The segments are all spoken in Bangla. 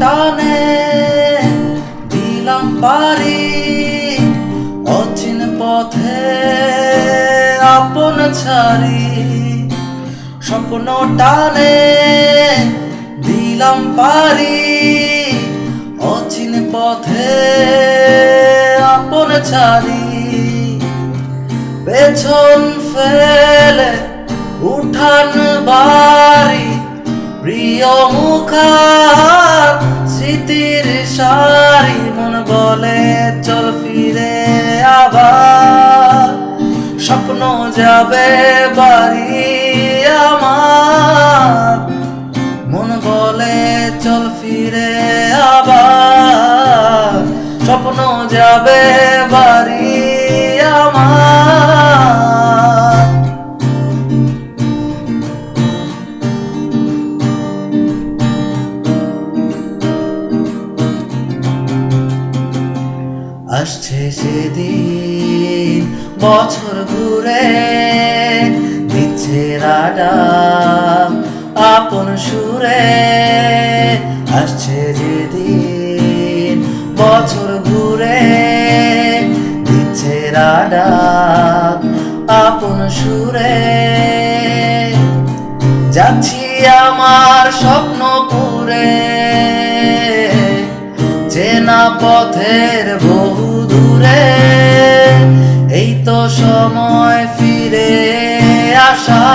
টানে দিলাম পারি অচিন পথে আপন ছাড়ি। স্বপ্ন টানে দিলাম পারি অচিন পথে আপন ছাড়ি। পেছন ফেলে উঠান বাড়ি প্রিয় মুখার স্মৃতির সারি। মন বলে চল ফিরে আবার, স্বপ্ন যাবে বাড়ি আমার। মন বলে চল ফিরে আবার, স্বপ্ন যাবে বাড়ি আমার। আসছে সেদিন বছর ঘুরে দিচ্ছে রাডা আপন সুরে। আসছে যেদিন বছর ঘুরে দিচ্ছে রাডা আপন সুরে। যাচ্ছি আমার স্বপ্ন পুরে চেনা পথের বহু দূরে। এই তো সময় ফিরে আসা,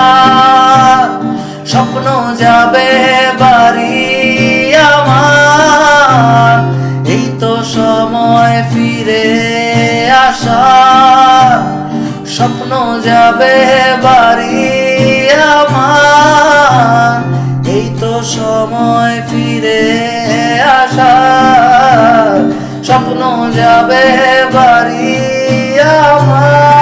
স্বপ্ন যাবে বাড়ি আমার। এই তো সময় ফিরে আসা, স্বপ্ন যাবে বাড়ি আমার। এই তো সময় ফিরে আসা, স্বপ্ন যাবে বাড়ি আমার।